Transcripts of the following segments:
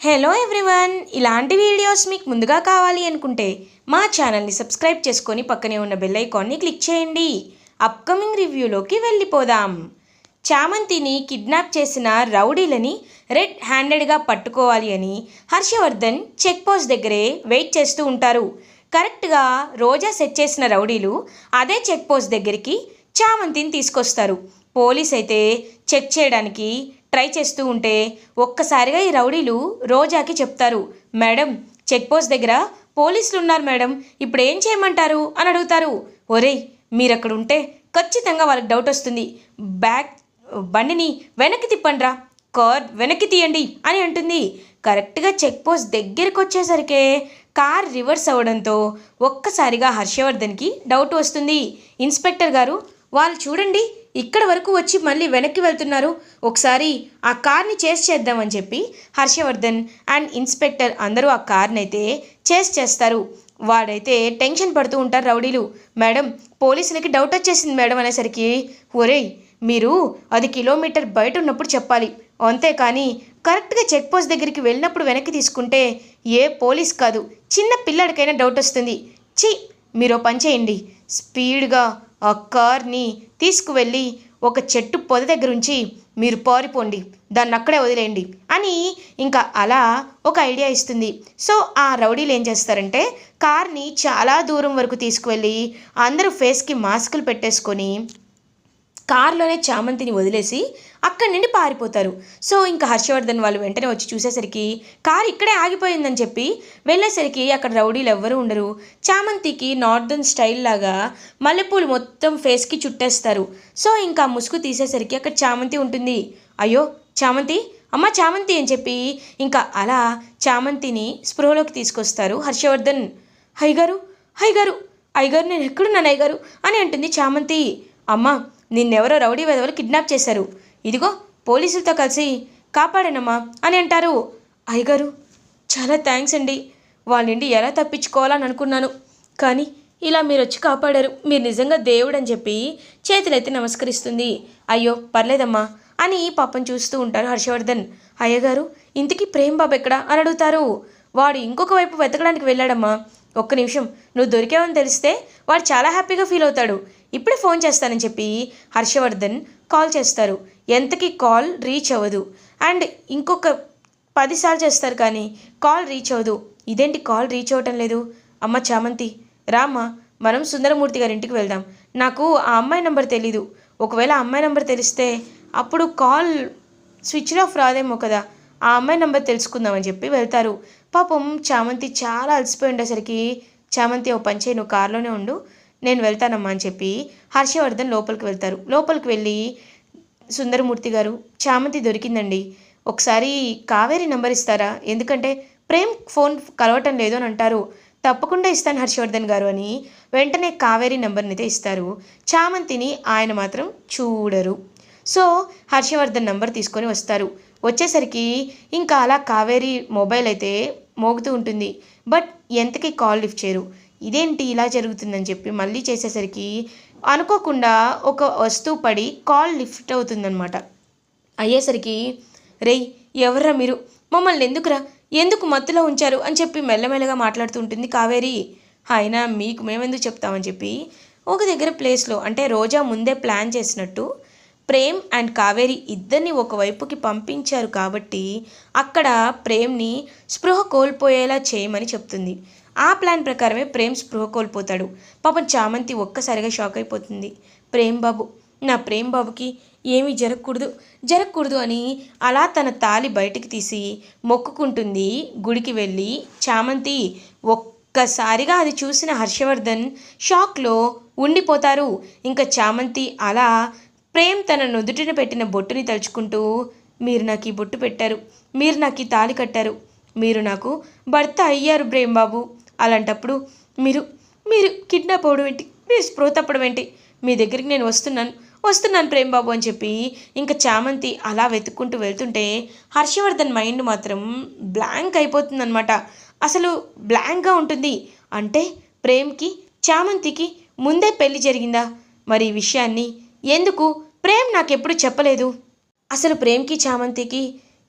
Hello everyone, ఇలాంటి videos మీకు ముందుగా కావాలి అనుకుంటే మా ఛానల్ని సబ్స్క్రైబ్ చేసుకొని పక్కనే ఉన్న బెల్ ఐకాన్ని క్లిక్ చేయండి. అప్కమింగ్ రివ్యూలోకి వెళ్ళిపోదాం. చామంతిని కిడ్నాప్ చేసిన రౌడీలని రెడ్ హ్యాండెడ్గా పట్టుకోవాలి అని హర్షవర్ధన్ చెక్ పోస్ట్ దగ్గరే వెయిట్ చేస్తూ ఉంటారు. కరెక్ట్గా రోజా సెట్ చేసిన రౌడీలు అదే చెక్ పోస్ట్ దగ్గరికి చామంతిని తీసుకొస్తారు. పోలీస్ అయితే చెక్ చేయడానికి ట్రై చేస్తూ ఉంటే ఒక్కసారిగా ఈ రౌడీలు రోజాకి చెప్తారు, మేడం చెక్ పోస్ట్ దగ్గర పోలీసులు ఉన్నారు మేడం, ఇప్పుడు ఏం చేయమంటారు అని అడుగుతారు. ఒరేయ్, మీరు అక్కడ ఉంటే ఖచ్చితంగా వాళ్ళకి డౌట్ వస్తుంది, బండిని వెనక్కి తిప్పండిరా, కార్ వెనక్కి తీయండి అని అంటుంది. కరెక్ట్గా చెక్ పోస్ట్ దగ్గరికి వచ్చేసరికి కార్ రివర్స్ అవ్వడంతో ఒక్కసారిగా హర్షవర్ధన్కి డౌట్ వస్తుంది. ఇన్స్పెక్టర్ గారు, వాళ్ళు చూడండి ఇక్కడ వరకు వచ్చి మళ్ళీ వెనక్కి వెళ్తున్నారు, ఒకసారి ఆ కార్ని చేస్ చేద్దామని చెప్పి హర్షవర్ధన్ అండ్ ఇన్స్పెక్టర్ అందరూ ఆ కార్ని అయితే చేస్తారు. వాడైతే టెన్షన్ పడుతూ ఉంటారు రౌడీలు. మేడం పోలీసులకి డౌట్ వచ్చేసింది మేడం అనేసరికి, ఒరేయ్ మీరు అది కిలోమీటర్ బయట ఉన్నప్పుడు చెప్పాలి, అంతేకాని కరెక్ట్గా చెక్ పోస్ట్ దగ్గరికి వెళ్ళినప్పుడు వెనక్కి తీసుకుంటే ఏ పోలీస్ కాదు చిన్న పిల్లాడికైనా డౌట్ వస్తుంది. మీరు పని చేయండి, స్పీడ్గా ఆ కార్ని తీసుకువెళ్ళి ఒక చెట్టు పొద దగ్గర ఉంచి మీరు పారిపోండి, దాన్ని అక్కడే వదిలేయండి అని ఇంకా అలా ఒక ఐడియా ఇస్తుంది. సో ఆ రౌడీలు ఏం చేస్తారంటే కార్ని చాలా దూరం వరకు తీసుకువెళ్ళి అందరూ ఫేస్కి మాస్కులు పెట్టేసుకొని కార్లోనే చామంతిని వదిలేసి అక్కడి నుండి పారిపోతారు. సో ఇంకా హర్షవర్ధన్ వాళ్ళు వెంటనే వచ్చి చూసేసరికి కారు ఇక్కడే ఆగిపోయిందని చెప్పి వెళ్ళేసరికి అక్కడ రౌడీలు ఎవ్వరూ ఉండరు. చామంతికి నార్దర్న్ స్టైల్ లాగా మల్లెపూలు మొత్తం ఫేస్కి చుట్టేస్తారు. సో ఇంకా ముసుగు తీసేసరికి అక్కడ చామంతి ఉంటుంది. అయ్యో చామంతి, అమ్మ చామంతి అని చెప్పి ఇంకా అలా చామంతిని స్పృహలోకి తీసుకొస్తారు హర్షవర్ధన్. హైగారు హైగారు అయ్యగారు, నేను ఎక్కడున్నాను అయ్యగారు అని అంటుంది చామంతి. అమ్మ నిన్నెవరో రౌడీ వెధవలు కిడ్నాప్ చేశారు, ఇదిగో పోలీసులతో కలిసి కాపాడానమ్మా అని అంటారు. అయ్యగారు చాలా థ్యాంక్స్ అండి, వాళ్ళ నుండి ఎలా తప్పించుకోవాలని అనుకున్నాను, కానీ ఇలా మీరు వచ్చి కాపాడారు, మీరు నిజంగా దేవుడు అని చెప్పి చేతులైతే నమస్కరిస్తుంది. అయ్యో పర్లేదమ్మా అని పాపం చూస్తూ ఉంటారు హర్షవర్ధన్. అయ్యగారు ఇంతకీ ప్రేమ్ బాబు ఎక్కడా అని అడుగుతారు. వాడు ఇంకొక వైపు వెతకడానికి వెళ్ళాడమ్మా, ఒక్క నిమిషం, నువ్వు దొరికావని తెలిస్తే వాడు చాలా హ్యాపీగా ఫీల్ అవుతాడు, ఇప్పుడే ఫోన్ చేస్తానని చెప్పి హర్షవర్ధన్ కాల్ చేస్తారు. ఎంతకీ కాల్ రీచ్ అవ్వదు అండ్ ఇంకొక 10 సార్లు చేస్తారు కానీ కాల్ రీచ్ అవ్వదు. ఇదేంటి కాల్ రీచ్ అవ్వటం లేదు? అమ్మ చామంతి రామ్మా, మనం సుందరమూర్తి గారి ఇంటికి వెళ్దాం, నాకు ఆ అమ్మాయి నెంబర్ తెలీదు, ఒకవేళ ఆ అమ్మాయి నెంబర్ తెలిస్తే అప్పుడు కాల్ స్విచ్ ఆఫ్ రాదేమో కదా, ఆ అమ్మాయి నెంబర్ తెలుసుకుందామని చెప్పి వెళ్తారు. పాపం చామంతి చాలా అలసిపోయి ఉండేసరికి, చామంతి ఓ పని చేయి, నువ్వు కార్లోనే ఉండు, నేను వెళ్తానమ్మా అని చెప్పి హర్షవర్ధన్ లోపలికి వెళ్తారు. లోపలికి వెళ్ళి సుందరమూర్తి గారు, చామంతి దొరికిందండి, ఒకసారి కావేరి నెంబర్ ఇస్తారా, ఎందుకంటే ప్రేమ్ ఫోన్ కలవటం లేదు అని అంటారు. తప్పకుండా ఇస్తాను హర్షవర్ధన్ గారు అని వెంటనే కావేరి నెంబర్ని అయితే ఇస్తారు. చామంతిని ఆయన మాత్రం చూడరు. సో హర్షవర్ధన్ నెంబర్ తీసుకొని వస్తారు. వచ్చేసరికి ఇంకా అలా కావేరి మొబైల్ అయితే మోగుతూ ఉంటుంది, బట్ ఎంతకీ కాల్ లిఫ్ట్ చేయరు. ఇదేంటి ఇలా జరుగుతుందని చెప్పి మళ్ళీ చేసేసరికి అనుకోకుండా ఒక వస్తువు పడి కాల్ లిఫ్ట్ అవుతుందన్నమాట. అయ్యేసరికి రేయ్ ఎవర్రా మీరు, మమ్మల్ని ఎందుకు మత్తులో ఉంచారు అని చెప్పి మెల్లమెల్లగా మాట్లాడుతూ ఉంటుంది కావేరి. అయినా మీకు మేమెందుకు చెప్తామని చెప్పి ఒక దగ్గర ప్లేస్లో, అంటే రోజా ముందే ప్లాన్ చేసినట్టు ప్రేమ్ అండ్ కావేరి ఇద్దరిని ఒకవైపుకి పంపించారు కాబట్టి అక్కడ ప్రేమ్ని స్పృహ కోల్పోయేలా చేయమని చెప్తుంది. ఆ ప్లాన్ ప్రకారమే ప్రేమ్ స్పృహ కోల్పోతాడు. పాపం చామంతి ఒక్కసారిగా షాక్ అయిపోతుంది. నా ప్రేమ్ బాబుకి ఏమీ జరగకూడదు అని అలా తన తాలి బయటికి తీసి మొక్కుకుంటుంది. గుడికి వెళ్ళి చామంతి ఒక్కసారిగా అది చూసిన హర్షవర్ధన్ షాక్లో ఉండిపోతారు. ఇంకా చామంతి అలా ప్రేమ్ తన నుదుటిన పెట్టిన బొట్టుని తలుచుకుంటూ, మీరు నాకు ఈ బొట్టు పెట్టారు, మీరు నాకు ఈ తాళి కట్టారు, మీరు నాకు భర్త అయ్యారు ప్రేమ్ బాబు, అలాంటప్పుడు మీరు కిడ్నాప్ అవ్వడం ఏంటి, మీరు స్పృహ తప్పడం ఏంటి, మీ దగ్గరికి నేను వస్తున్నాను ప్రేమ్ బాబు అని చెప్పి ఇంకా చామంతి అలా వెతుక్కుంటూ వెళ్తుంటే హర్షవర్ధన్ మైండ్ మాత్రం బ్లాంక్ అయిపోతుందన్నమాట. అసలు బ్లాంక్గా ఉంటుంది. అంటే ప్రేమ్కి చామంతికి ముందే పెళ్లి జరిగిందా, మరి ఈ విషయాన్ని ఎందుకు ప్రేమ్ నాకెప్పుడు చెప్పలేదు, అసలు ప్రేమ్కి చామంతికి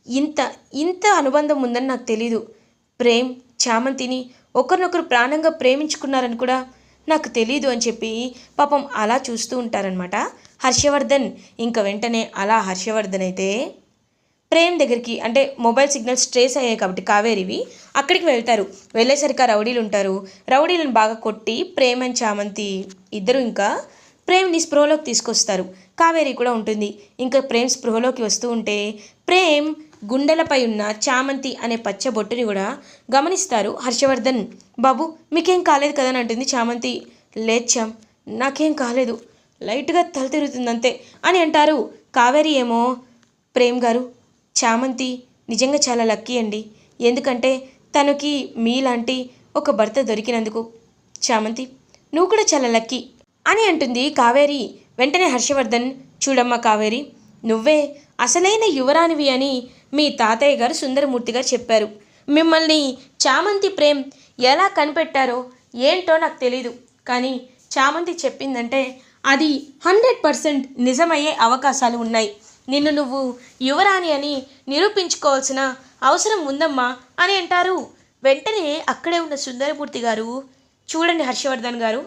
ఇంత ఇంత అనుబంధం ఉందని నాకు తెలీదు. ప్రేమ్ చామంతిని ఒకరినొకరు ప్రాణంగా ప్రేమించుకున్నారని కూడా నాకు తెలీదు అని చెప్పి పాపం అలా చూస్తూ ఉంటారనమాట హర్షవర్ధన్. ఇంకా వెంటనే అలా హర్షవర్ధన్ అయితే ప్రేమ్ దగ్గరికి, అంటే మొబైల్ సిగ్నల్స్ ట్రేస్ అయ్యాయి కాబట్టి కావేరివి, అక్కడికి వెళ్తారు. వెళ్ళేసరికి ఆ రౌడీలు ఉంటారు. రౌడీలను బాగా కొట్టి ప్రేమ్ అండ్ చామంతి ఇద్దరు ఇంకా ప్రేమ్ని స్పృహలోకి తీసుకొస్తారు. కావేరి కూడా ఉంటుంది. ఇంకా ప్రేమ్ స్పృహలోకి వస్తూ ఉంటే ప్రేమ్ గుండెలపై ఉన్న చామంతి అనే పచ్చ బొట్టుని కూడా గమనిస్తారు హర్షవర్ధన్. బాబు మీకేం కాలేదు కదా అని అంటుంది చామంతి. లేదు చామ్, నాకేం కాలేదు, లైట్గా తల తిరుగుతుందంతే అని అంటారు. కావేరి ఏమో, ప్రేమ్ గారు చామంతి నిజంగా చాలా లక్కీ అండి, ఎందుకంటే తనకి మీలాంటి ఒక భర్త దొరికినందుకు. చామంతి నువ్వు కూడా చాలా లక్కీ అని అంటుంది కావేరి. వెంటనే హర్షవర్ధన్, చూడమ్మా కావేరి, నువ్వే అసలైన యువరానివి అని మీ తాతయ్య గారు సుందరమూర్తి గారు చెప్పారు. మిమ్మల్ని చామంతి ప్రేమ్ ఎలా కనిపెట్టారో ఏంటో నాకు తెలీదు, కానీ చామంతి చెప్పిందంటే అది 100% నిజమయ్యే అవకాశాలు ఉన్నాయి. నిన్ను నువ్వు యువరాణి అని నిరూపించుకోవాల్సిన అవసరం ఉందమ్మా అని అంటారు. వెంటనే అక్కడే ఉన్న సుందరమూర్తి గారు, చూడండి హర్షవర్ధన్ గారు,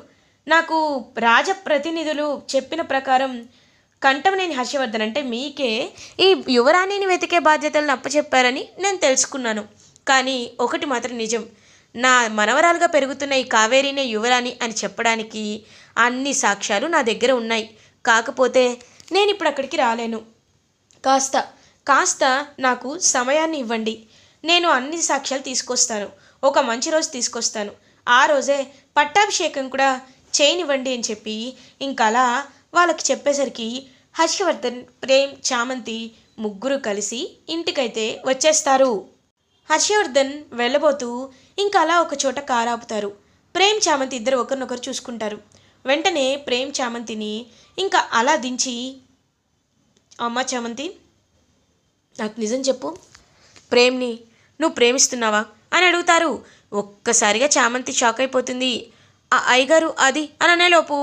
నాకు రాజప్రతినిధులు చెప్పిన ప్రకారం కంఠమనేని హర్షవర్ధన్ అంటే మీకే ఈ యువరాణిని వెతికే బాధ్యతలను అప్పచెప్పారని నేను తెలుసుకున్నాను. కానీ ఒకటి మాత్రం నిజం, నా మనవరాలుగా పెరుగుతున్న ఈ కావేరీనే యువరాణి అని చెప్పడానికి అన్ని సాక్ష్యాలు నా దగ్గర ఉన్నాయి. కాకపోతే నేను ఇప్పుడు అక్కడికి రాలేను. కాస్త కాస్త నాకు సమయాన్ని ఇవ్వండి, నేను అన్ని సాక్ష్యాలు తీసుకొస్తాను. ఒక మంచి రోజు తీసుకొస్తాను, ఆ రోజే పట్టాభిషేకం కూడా చేయనివ్వండి అని చెప్పి ఇంకలా వాళ్ళకి చెప్పేసరికి హర్షవర్ధన్, ప్రేమ్, చామంతి ముగ్గురు కలిసి ఇంటికైతే వచ్చేస్తారు. హర్షవర్ధన్ వెళ్ళబోతూ ఇంకా అలా ఒక చోట కారు ఆపుతారు. ప్రేమ్, చామంతి ఇద్దరు ఒకరినొకరు చూసుకుంటారు. వెంటనే ప్రేమ్ చామంతిని ఇంకా అలా దించి, అమ్మ చామంతి నాకు నిజం చెప్పు, ప్రేమ్ని నువ్వు ప్రేమిస్తున్నావా అని అడుగుతారు. ఒక్కసారిగా చామంతి షాక్ అయిపోతుంది. ఆ అయ్యగారు అది అని అనేలోపు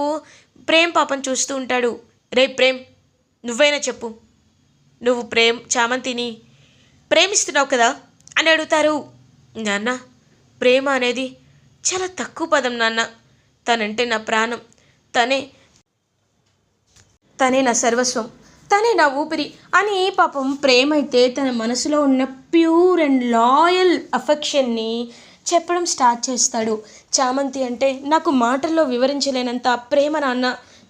ప్రేమ్ పాపం చూస్తూ ఉంటాడు. రే ప్రేమ్, నువ్వైనా చెప్పు, నువ్వు చామంతిని ప్రేమిస్తున్నావు కదా అని అడుగుతారు. నాన్న, ప్రేమ అనేది చాలా తక్కువ పదం నాన్న, తనంటే నా ప్రాణం, తనే నా సర్వస్వం, తనే నా ఊపిరి అని పాపం ప్రేమ అయితే తన మనసులో ఉన్న ప్యూర్ అండ్ లాయల్ అఫెక్షన్ని చెప్పడం స్టార్ట్ చేస్తాడు. చామంతి అంటే నాకు మాటల్లో వివరించలేనంత ప్రేమ నాన్న,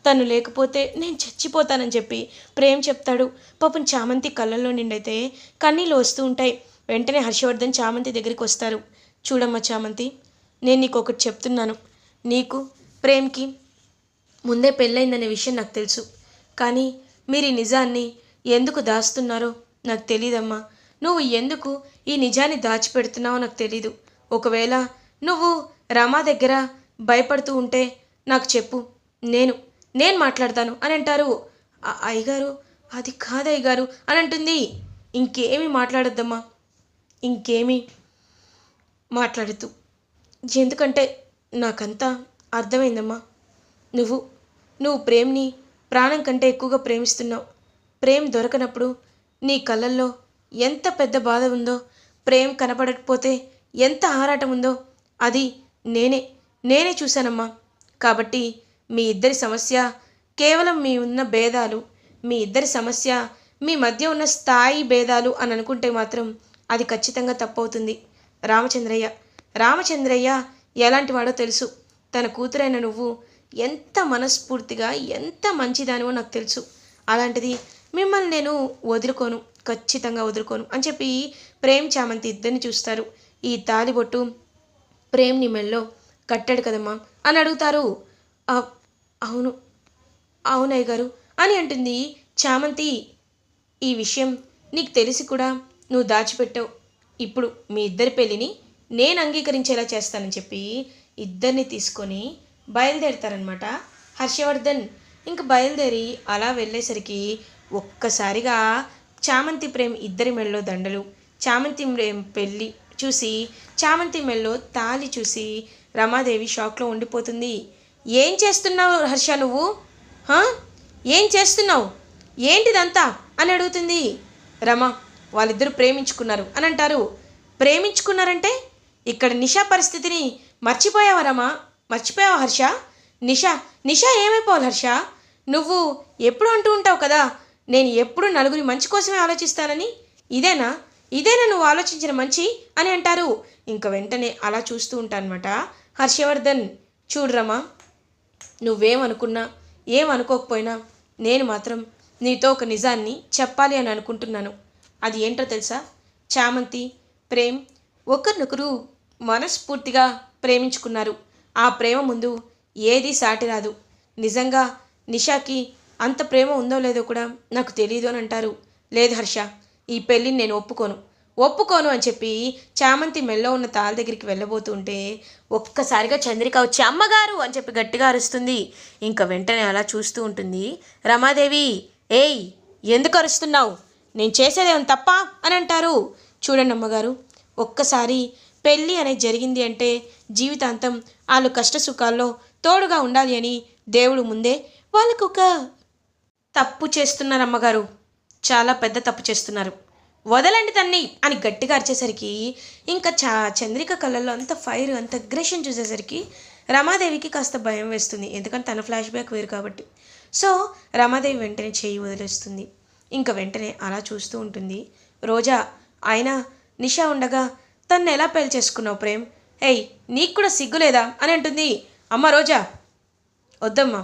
తను లేకపోతే నేను చచ్చిపోతానని చెప్పి ప్రేమ్ చెప్తాడు. పాపం చామంతి కళ్ళల్లో నిండైతే కన్నీళ్ళు వస్తూ ఉంటాయి. వెంటనే హర్షవర్ధన్ చామంతి దగ్గరికి వస్తారు. చూడమ్మా చామంతి, నేను నీకు ఒకటి చెప్తున్నాను, నీకు ప్రేమ్కి ముందే పెళ్ళైందనే విషయం నాకు తెలుసు, కానీ మీరు ఈ నిజాన్ని ఎందుకు దాస్తున్నారో నాకు తెలీదమ్మా. నువ్వు ఎందుకు ఈ నిజాన్ని దాచిపెడుతున్నావో నాకు తెలీదు. ఒకవేళ నువ్వు రమా దగ్గర భయపడుతూ ఉంటే నాకు చెప్పు, నేను మాట్లాడతాను అని అంటారు. అయ్యగారు అది కాదయ్యగారు అని అంటుంది. ఇంకేమీ మాట్లాడొద్దమ్మా, ఇంకేమీ మాట్లాడద్దు, ఎందుకంటే నాకంతా అర్థమైందమ్మా. నువ్వు ప్రేమ్ని ప్రాణం కంటే ఎక్కువగా ప్రేమిస్తున్నావు. ప్రేమ్ దొరకనప్పుడు నీ కళ్ళల్లో ఎంత పెద్ద బాధ ఉందో, ప్రేమ్ కనపడకపోతే ఎంత ఆరాటం ఉందో అది నేనే చూశానమ్మా. కాబట్టి మీ ఇద్దరి సమస్య కేవలం మీ ఉన్న భేదాలు, మీ ఇద్దరి సమస్య మీ మధ్య ఉన్న స్థాయి భేదాలు అని అనుకుంటే మాత్రం అది ఖచ్చితంగా తప్పవుతుంది. రామచంద్రయ్య ఎలాంటి వాడో తెలుసు. తన కూతురైన నువ్వు ఎంత మనస్ఫూర్తిగా ఎంత మంచిదానివో నాకు తెలుసు. అలాంటిది మిమ్మల్ని నేను వదులుకోను, ఖచ్చితంగా వదులుకోను అని చెప్పి ప్రేమ్, చామంతి ఇద్దరిని చూస్తారు. ఈ తాలిబొట్టు ప్రేమ్ని మెల్లో కట్టాడు కదమ్మా అని అడుగుతారు. అవునయ్య గారు అని అంటుంది చామంతి. ఈ విషయం నీకు తెలిసి కూడా నువ్వు దాచిపెట్టావు. ఇప్పుడు మీ ఇద్దరి పెళ్ళిని నేను అంగీకరించేలా చేస్తానని చెప్పి ఇద్దరిని తీసుకొని బయలుదేరుతారనమాట హర్షవర్ధన్. ఇంక బయలుదేరి అలా వెళ్ళేసరికి ఒక్కసారిగా చామంతి ప్రేమ్ ఇద్దరి మెళ్ళలో దండలు, చామంతి ప్రేమ్ పెళ్ళి చూసి, చామంతి మెళ్ళలో తాళి చూసి రమాదేవి షాక్లో ఉండిపోతుంది. ఏం చేస్తున్నావు హర్ష, నువ్వు ఏం చేస్తున్నావు, ఏంటిదంతా అని అడుగుతుంది. రమ, వాళ్ళిద్దరూ ప్రేమించుకున్నారు అని అంటారు. ప్రేమించుకున్నారంటే ఇక్కడ నిషా పరిస్థితిని మర్చిపోయావా హర్ష? నిషా నిషా ఏమైపోవాలి హర్ష? నువ్వు ఎప్పుడు అంటూ ఉంటావు కదా, నేను ఎప్పుడు నలుగురి మంచి కోసమే ఆలోచిస్తానని. ఇదేనా ఇదేనా నువ్వు ఆలోచించిన మంచి అని అంటారు. ఇంక వెంటనే అలా చూస్తూ ఉంటానమాట హర్షవర్ధన్. చూడరమ్మా, నువ్వేమనుకున్నా ఏమనుకోకపోయినా నేను మాత్రం నీతో ఒక నిజాన్ని చెప్పాలి అని అనుకుంటున్నాను. అది ఏంటో తెలుసా? చామంతి, ప్రేమ్ ఒకరినొకరు మనస్ఫూర్తిగా ప్రేమించుకున్నారు. ఆ ప్రేమ ముందు ఏదీ సాటి రాదు. నిజంగా నిషాకి అంత ప్రేమ ఉందో లేదో కూడా నాకు తెలియదు అని అంటారు. లేదు హర్ష, ఈ పెళ్ళిని నేను ఒప్పుకోను అని చెప్పి చామంతి మెల్లో ఉన్న తాళ దగ్గరికి వెళ్ళబోతుంటే ఒక్కసారిగా చంద్రిక వచ్చి అమ్మగారు అని చెప్పి గట్టిగా అరుస్తుంది. ఇంకా వెంటనే అలా చూస్తూ ఉంటుంది రమాదేవి. ఏయ్, ఎందుకు అరుస్తున్నావు? నేను చేసేదేమో తప్ప అని అంటారు. చూడండి అమ్మగారు, ఒక్కసారి పెళ్ళి అనేది జరిగింది అంటే జీవితాంతం వాళ్ళు కష్ట సుఖాల్లో తోడుగా ఉండాలి అని దేవుడు ముందే వాళ్ళకు ఒక తప్పు చేస్తున్నారు అమ్మగారు, చాలా పెద్ద తప్పు చేస్తున్నారు, వదలండి తన్ని అని గట్టిగా అరిచేసరికి ఇంకా చంద్రిక కళ్ళల్లో అంత ఫైర్, అంత అగ్రెషన్ చూసేసరికి రమాదేవికి కాస్త భయం వేస్తుంది. ఎందుకంటే తన ఫ్లాష్ బ్యాక్ వేరు కాబట్టి. సో రమాదేవి వెంటనే చేయి వదిలేస్తుంది. ఇంకా వెంటనే అలా చూస్తూ ఉంటుంది రోజా. అయినా నిషా ఉండగా తన్ను ఎలా పెళ్లి చేసుకున్నావు ప్రేమ్? ఏయ్, నీకు కూడా సిగ్గులేదా అని అంటుంది. అమ్మ రోజా, వద్దమ్మా,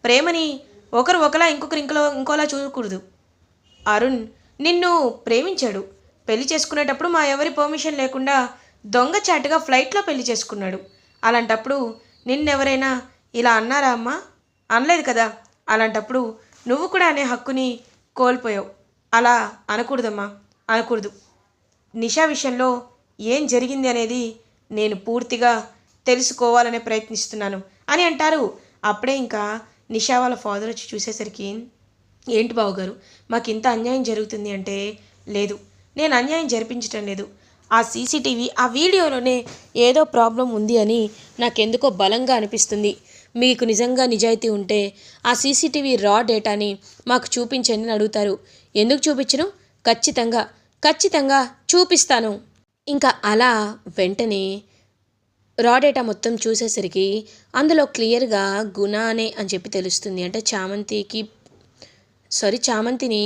ప్రేమని ఒకరు ఒకలా ఇంకోలా చూడకూడదు. అరుణ్ నిన్ను ప్రేమించాడు, పెళ్లి చేసుకునేటప్పుడు మా ఎవరి పర్మిషన్ లేకుండా దొంగచాటుగా ఫ్లైట్లో పెళ్లి చేసుకున్నాడు. అలాంటప్పుడు నిన్నెవరైనా ఇలా అన్నారా అమ్మా? అనలేదు కదా. అలాంటప్పుడు నువ్వు కూడా అనే హక్కుని కోల్పోయావు. అలా అనకూడదమ్మా, అనకూడదు. నిషా విషయంలో ఏం జరిగింది అనేది నేను పూర్తిగా తెలుసుకోవాలనే ప్రయత్నిస్తున్నాను అని అంటారు. అప్పుడే ఇంకా నిషా వాళ్ళ ఫాదర్ వచ్చి చూసేసరికి, ఏంటి బావగారు, మాకు ఇంత అన్యాయం జరుగుతుంది అంటే, లేదు, నేను అన్యాయం జరిపించటం లేదు, ఆ సీసీటీవీ ఆ వీడియోలోనే ఏదో ప్రాబ్లం ఉంది అని నాకెందుకో బలంగా అనిపిస్తుంది. మీకు నిజంగా నిజాయితీ ఉంటే ఆ సీసీటీవీ రా డేటాని మాకు చూపించండి అని అడుగుతారు. ఎందుకు చూపించను? ఖచ్చితంగా చూపిస్తాను. ఇంకా అలా వెంటనే రా డేటా మొత్తం చూసేసరికి అందులో క్లియర్గా గుణ అని చెప్పి తెలుస్తుంది. అంటే చామంతిని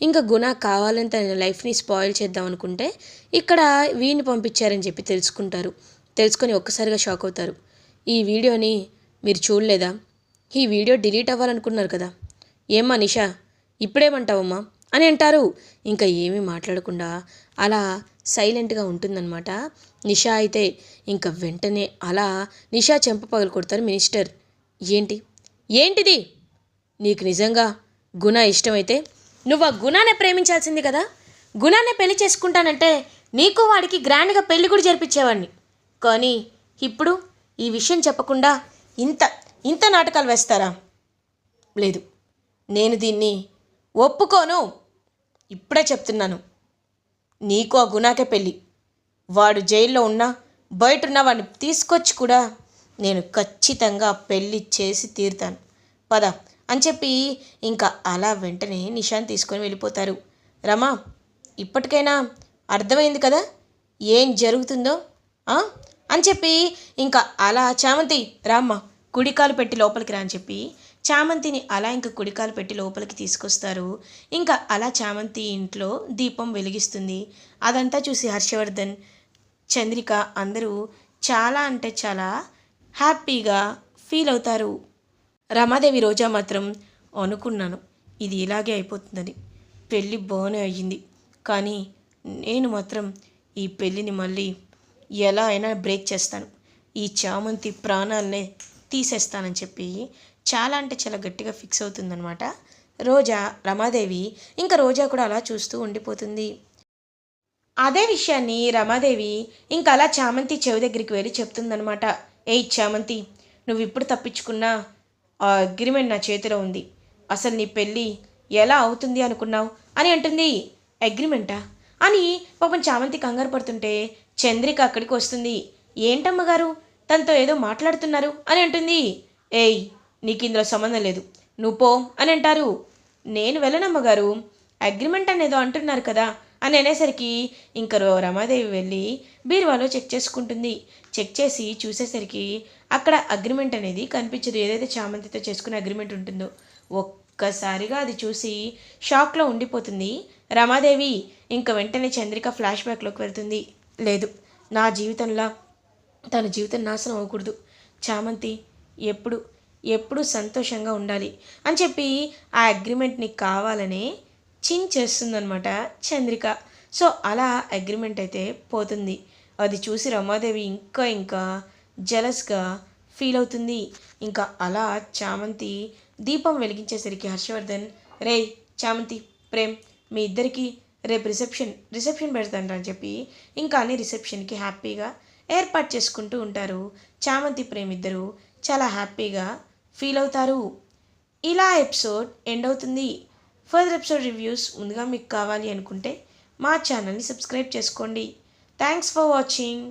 ఇంకా గుణ కావాలని తన లైఫ్ని స్పాయిల్ చేద్దాం అనుకుంటే ఇక్కడ వీడిని పంపించారని చెప్పి తెలుసుకొని ఒక్కసారిగా షాక్ అవుతారు. ఈ వీడియోని మీరు చూడలేదా? ఈ వీడియో డిలీట్ అవ్వాలనుకున్నారు కదా. ఏమ్మా నిషా, ఇప్పుడేమంటావమ్మా అని అంటారు. ఇంకా ఏమీ మాట్లాడకుండా అలా సైలెంట్గా ఉంటుందన్నమాట నిషా. అయితే ఇంకా వెంటనే అలా నిషా చెంప పగలు కొడతారు మినిస్టర్. ఏంటిది? నీకు నిజంగా గుణ ఇష్టమైతే నువ్వు ఆ గుణానే ప్రేమించాల్సింది కదా. గుణానే పెళ్లి చేసుకుంటానంటే నీకు వాడికి గ్రాండ్గా పెళ్లి కూడా జరిపించేవాడిని. కానీ ఇప్పుడు ఈ విషయం చెప్పకుండా ఇంత నాటకాలు వేస్తారా? లేదు, నేను దీన్ని ఒప్పుకోను. ఇప్పుడే చెప్తున్నాను, నీకు ఆ గుణాకే పెళ్ళి. వాడు జైల్లో ఉన్నా బయట వాడిని తీసుకొచ్చి కూడా నేను ఖచ్చితంగా పెళ్ళి చేసి తీరుతాను. పద అని చెప్పి ఇంకా అలా వెంటనే నిషాని తీసుకొని వెళ్ళిపోతారు. రమా, ఇప్పటికైనా అర్థమైంది కదా ఏం జరుగుతుందో అని చెప్పి ఇంకా అలా చామంతి రామ్మ, కుడికాలు పెట్టి లోపలికి రా అని చెప్పి చామంతిని అలా ఇంకా కుడికాలు పెట్టి లోపలికి తీసుకొస్తారు. ఇంకా అలా చామంతి ఇంట్లో దీపం వెలిగిస్తుంది. అదంతా చూసి హర్షవర్ధన్, చంద్రిక అందరూ చాలా అంటే చాలా హ్యాపీగా ఫీల్ అవుతారు. రమాదేవి రోజా మాత్రం అనుకున్నాను ఇది ఇలాగే అయిపోతుందని. పెళ్ళి బాగానే అయ్యింది, కానీ నేను మాత్రం ఈ పెళ్ళిని మళ్ళీ ఎలా అయినా బ్రేక్ చేస్తాను, ఈ చామంతి ప్రాణాలనే తీసేస్తానని చెప్పి చాలా అంటే చాలా గట్టిగా ఫిక్స్ అవుతుందన్నమాట రోజా. రమాదేవి ఇంకా రోజా కూడా అలా చూస్తూ ఉండిపోతుంది. అదే విషయాన్ని రమాదేవి ఇంకా అలా చామంతి చెవి దగ్గరికి వెళ్ళి చెప్తుందనమాట. ఏయ్ చామంతి, నువ్వు ఇప్పుడు తప్పించుకున్నా ఆ అగ్రిమెంట్ నా చేతిలో ఉంది. అసలు నీ పెళ్ళి ఎలా అవుతుంది అనుకున్నావు అని అంటుంది. అగ్రిమెంటా అని పాపం చామంతి కంగారు పడుతుంటే చంద్రిక అక్కడికి వస్తుంది. ఏంటమ్మగారు, తనతో ఏదో మాట్లాడుతున్నారు అని అంటుంది. ఏయ్, నీకు ఇందులో సంబంధం లేదు, నువ్వు పో అని అంటారు. నేను వెళ్ళనమ్మగారు, అగ్రిమెంట్ అనేదో అంటున్నారు కదా అని అనేసరికి ఇంకా రమాదేవి వెళ్ళి బీరువాలో చెక్ చేసుకుంటుంది. చెక్ చేసి చూసేసరికి అక్కడ అగ్రిమెంట్ అనేది కనిపించదు. ఏదైతే చామంతితో చేసుకునే అగ్రిమెంట్ ఉంటుందో ఒక్కసారిగా అది చూసి షాక్లో ఉండిపోతుంది రమాదేవి. ఇంకా వెంటనే చంద్రిక ఫ్లాష్ బ్యాక్లోకి వెళ్తుంది. లేదు, నా జీవితంలో తన జీవితం నాశనం అవ్వకూడదు, చామంతి ఎప్పుడు ఎప్పుడు సంతోషంగా ఉండాలి అని చెప్పి ఆ అగ్రిమెంట్ని కావాలనే చేస్తుందనమాట చంద్రిక. సో అలా అగ్రిమెంట్ అయితే పోతుంది. అది చూసి రమాదేవి ఇంకా జలస్గా ఫీల్ అవుతుంది. ఇంకా అలా చామంతి దీపం వెలిగించేసరికి హర్షవర్ధన్, రే చామంతి, ప్రేమ్, మీ ఇద్దరికి రేపు రిసెప్షన్ పెడతాను అని చెప్పి ఇంకా అన్ని రిసెప్షన్కి హ్యాపీగా ఏర్పాటు చేసుకుంటూ ఉంటారు. చామంతి ప్రేమ్ ఇద్దరు చాలా హ్యాపీగా ఫీల్ అవుతారు. ఇలా ఎపిసోడ్ ఎండ్ అవుతుంది. ఫర్దర్ ఎపిసోడ్ రివ్యూస్ ముందుగా మీకు కావాలి అనుకుంటే మా ఛానల్ని సబ్స్క్రైబ్ చేసుకోండి. Thanks for watching.